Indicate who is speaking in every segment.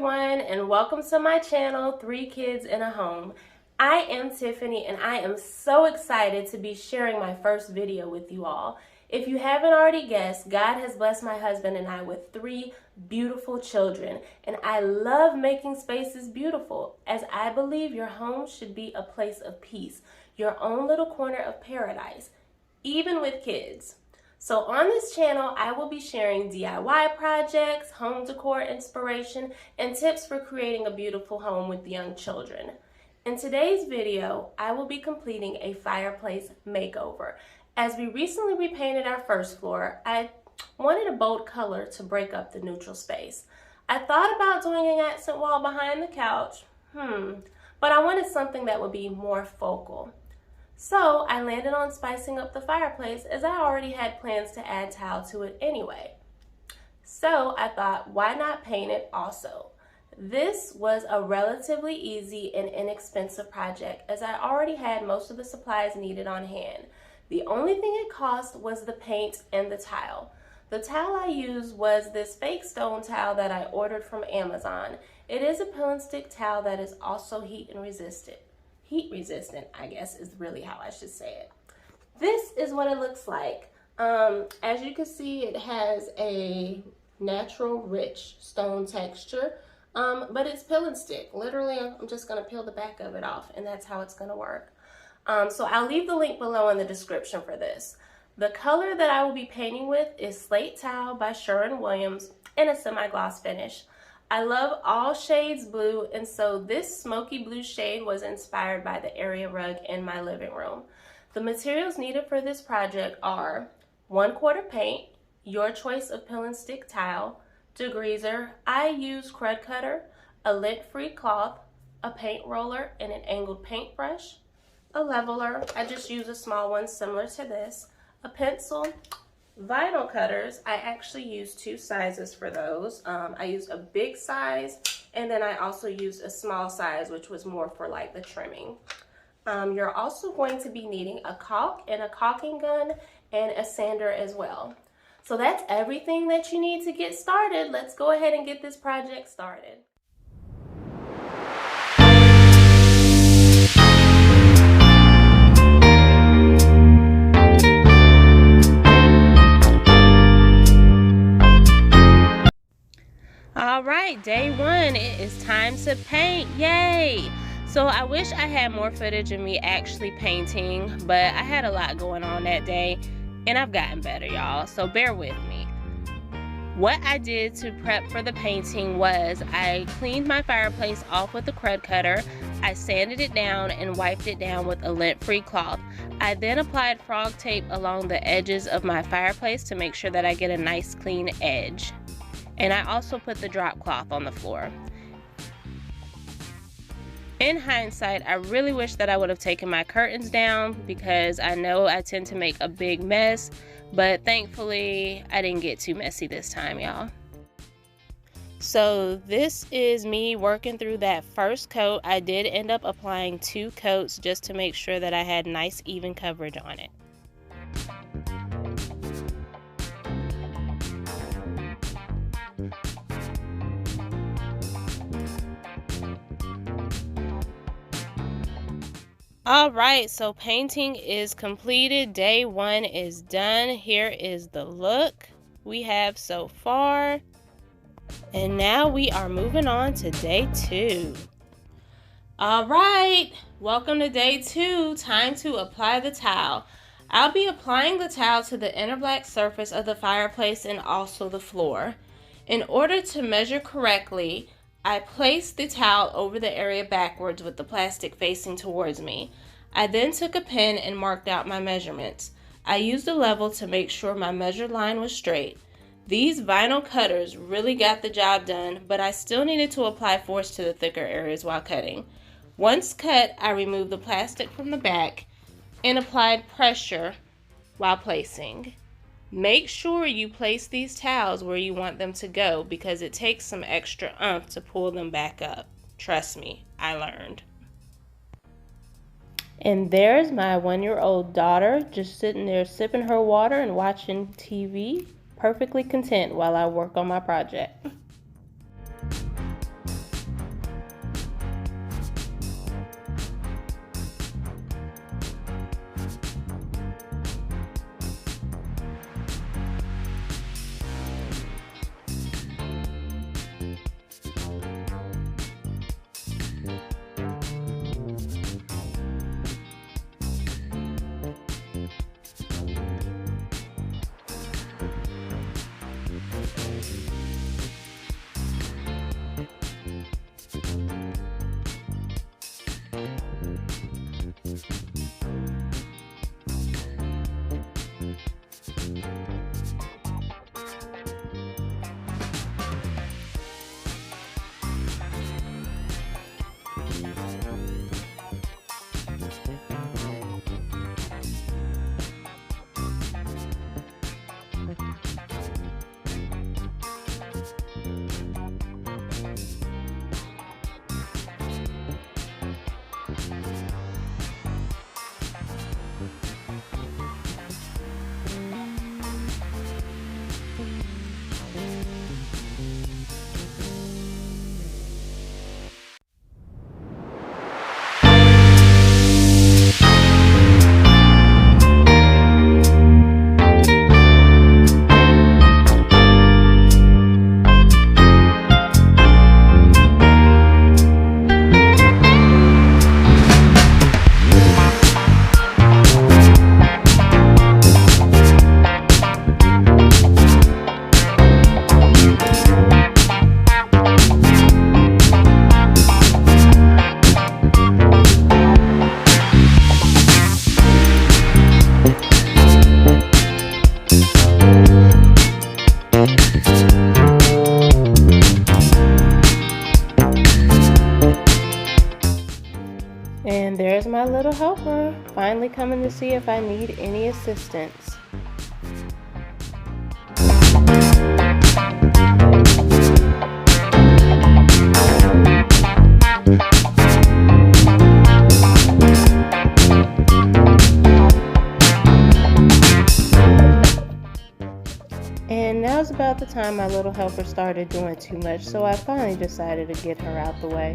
Speaker 1: everyone, and welcome to my channel, 3 Kids in a Home. I am Tiffany, and I am so excited to be sharing my first video with you all. If you haven't already guessed, God has blessed my husband and I with 3 beautiful children, and I love making spaces beautiful, as I believe your home should be a place of peace, your own little corner of paradise, even with kids. So on this channel, I will be sharing DIY projects, home decor inspiration, and tips for creating a beautiful home with young children. In today's video, I will be completing a fireplace makeover. As we recently repainted our first floor, I wanted a bold color to break up the neutral space. I thought about doing an accent wall behind the couch, but I wanted something that would be more focal. So I landed on spicing up the fireplace, as I already had plans to add tile to it anyway. So I thought, why not paint it also? This was a relatively easy and inexpensive project, as I already had most of the supplies needed on hand. The only thing it cost was the paint and the tile. The tile I used was this fake stone tile that I ordered from Amazon. It is a peel and stick tile that is also heat resistant, I guess is really how I should say it. This is what it looks like. As you can see, it has a natural rich stone texture, but it's peel and stick. Literally, I'm just going to peel the back of it off, and that's how it's going to work. So I'll leave the link below in the description for this. The color that I will be painting with is Slate Tile by Sherwin in a semi-gloss finish. I love all shades blue, and so this smoky blue shade was inspired by the area rug in my living room. The materials needed for this project are 1/4 paint, your choice of peel and stick tile, degreaser, I use crud cutter, a lint-free cloth, a paint roller and an angled paintbrush, a leveler, I just use a small one similar to this, a pencil, vinyl cutters. I actually use 2 sizes for those. I used a big size, and then I also used a small size, which was more for like the trimming. You're also going to be needing a caulk and a caulking gun and a sander as well. So that's everything that you need to get started. Let's go ahead and get this project started. All right, day 1, it is time to paint, yay! So I wish I had more footage of me actually painting, but I had a lot going on that day, and I've gotten better, y'all, so bear with me. What I did to prep for the painting was I cleaned my fireplace off with a crud cutter, I sanded it down and wiped it down with a lint-free cloth. I then applied frog tape along the edges of my fireplace to make sure that I get a nice clean edge. And I also put the drop cloth on the floor. In hindsight, I really wish that I would have taken my curtains down, because I know I tend to make a big mess, but thankfully I didn't get too messy this time, y'all. So this is me working through that first coat. I did end up applying 2 coats just to make sure that I had nice even coverage on it. All right, so painting is completed. Day 1 is done. Here is the look we have so far. And now we are moving on to day 2. All right, welcome to day 2. Time to apply the tile. I'll be applying the tile to the inner black surface of the fireplace and also the floor. In order to measure correctly, I placed the towel over the area backwards with the plastic facing towards me. I then took a pen and marked out my measurements. I used a level to make sure my measured line was straight. These vinyl cutters really got the job done, but I still needed to apply force to the thicker areas while cutting. Once cut, I removed the plastic from the back and applied pressure while placing. Make sure you place these towels where you want them to go, because it takes some extra oomph to pull them back up. Trust me, I learned. And there's my 1-year-old daughter just sitting there sipping her water and watching TV, perfectly content while I work on my project. helper, finally coming to see if I need any assistance. And now's about the time my little helper started doing too much, so I finally decided to get her out the way.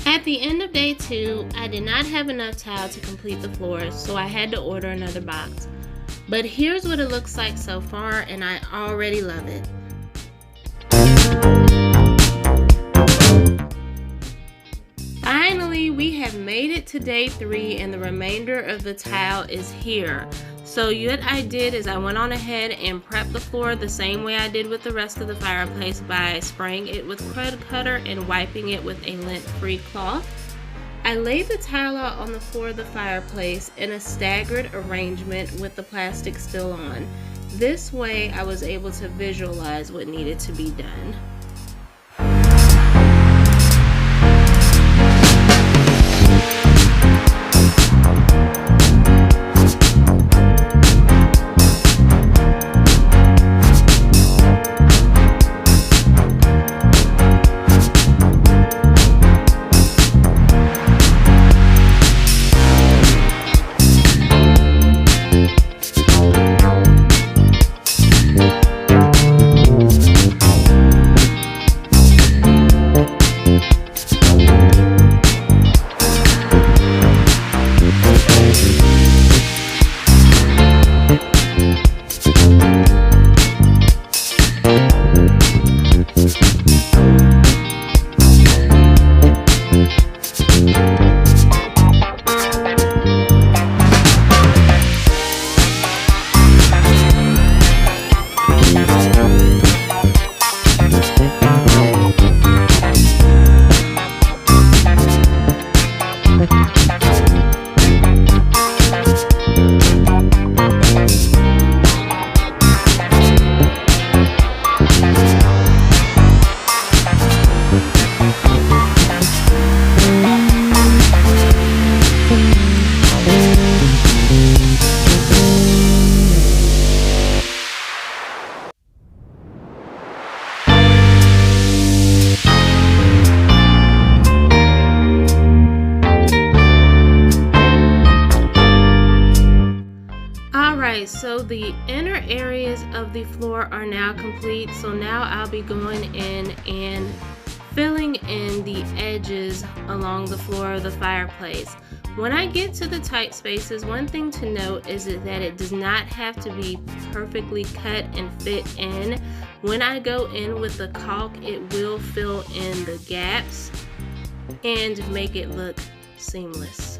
Speaker 1: At the end of day 2, I did not have enough tile to complete the floors, so I had to order another box. But here's what it looks like so far, and I already love it. Finally, we have made it to day 3 and the remainder of the tile is here. So what I did is I went on ahead and prepped the floor the same way I did with the rest of the fireplace by spraying it with crud cutter and wiping it with a lint-free cloth. I laid the tile out on the floor of the fireplace in a staggered arrangement with the plastic still on. This way I was able to visualize what needed to be done. Alright, so the inner areas of the floor are now complete. So now I'll be going in and filling in the edges along the floor of the fireplace. When I get to the tight spaces, one thing to note is that it does not have to be perfectly cut and fit in. When I go in with the caulk, it will fill in the gaps and make it look seamless.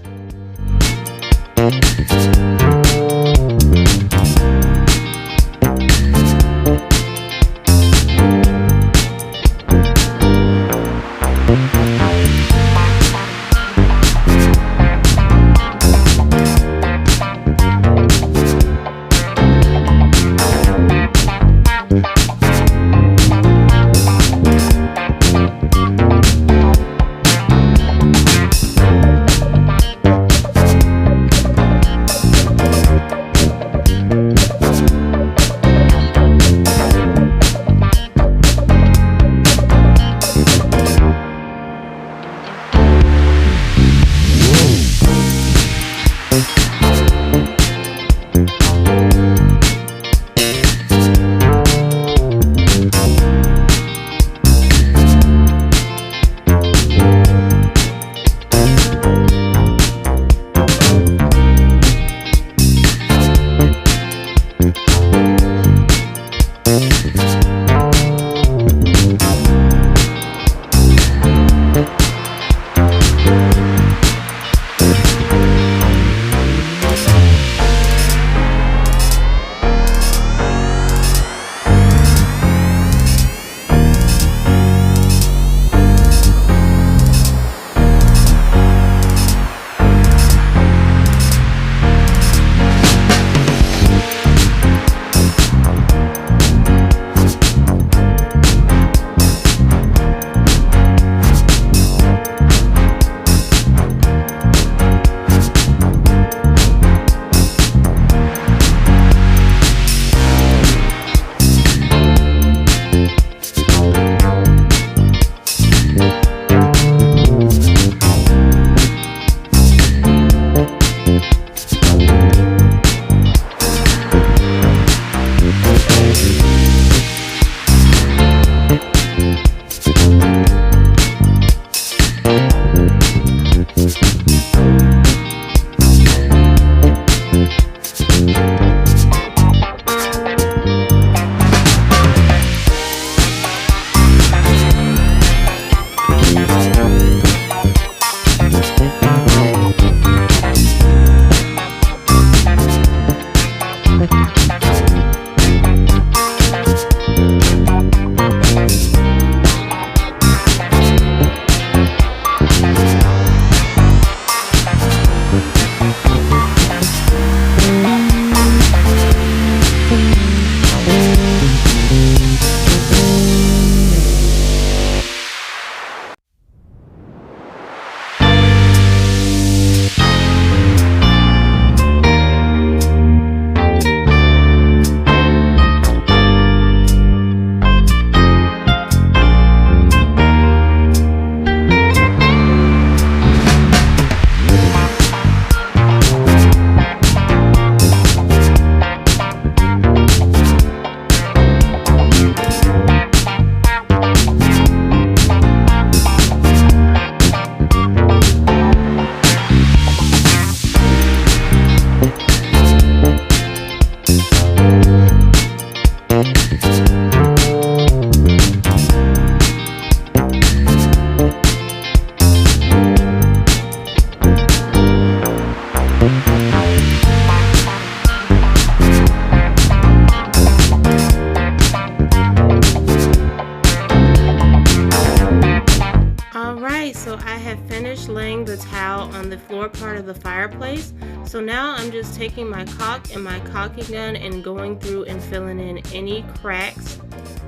Speaker 2: of the fireplace. So now I'm just taking my caulk and my caulking gun and going through and filling in any cracks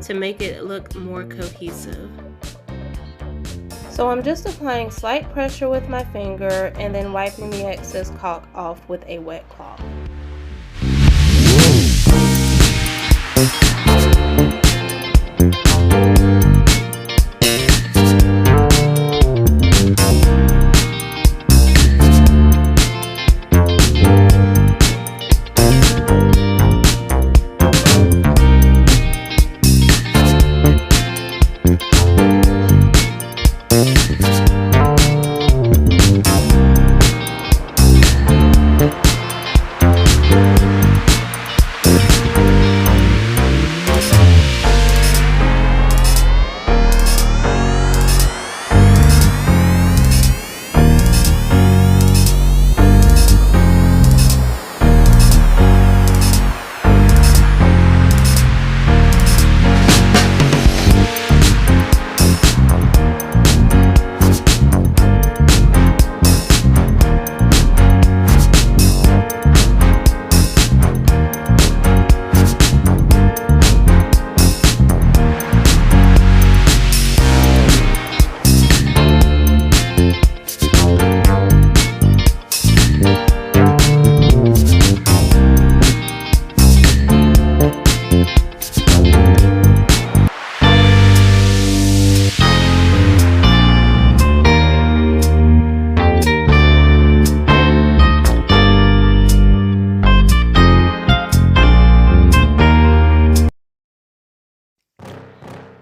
Speaker 2: to make it look more cohesive. So I'm just applying slight pressure with my finger and then wiping the excess caulk off with a wet cloth.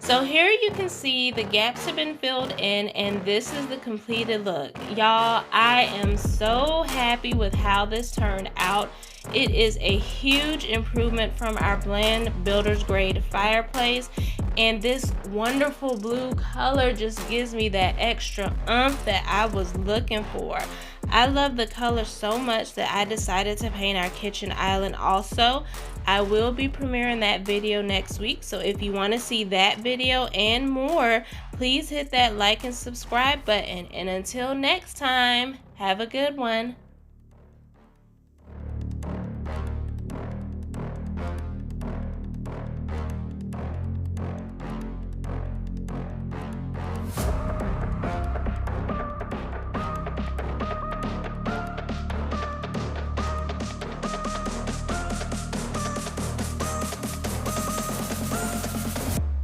Speaker 2: So here you can see the gaps have been filled in, and this is the completed look. Y'all, I am so happy with how this turned out. It is a huge improvement from our bland builder's grade fireplace, and this wonderful blue color just gives me that extra oomph that I was looking for. I love the color so much that I decided to paint our kitchen island also. I will be premiering that video next week, so if you want to see that video and more, please hit that like and subscribe button. And until next time, have a good one.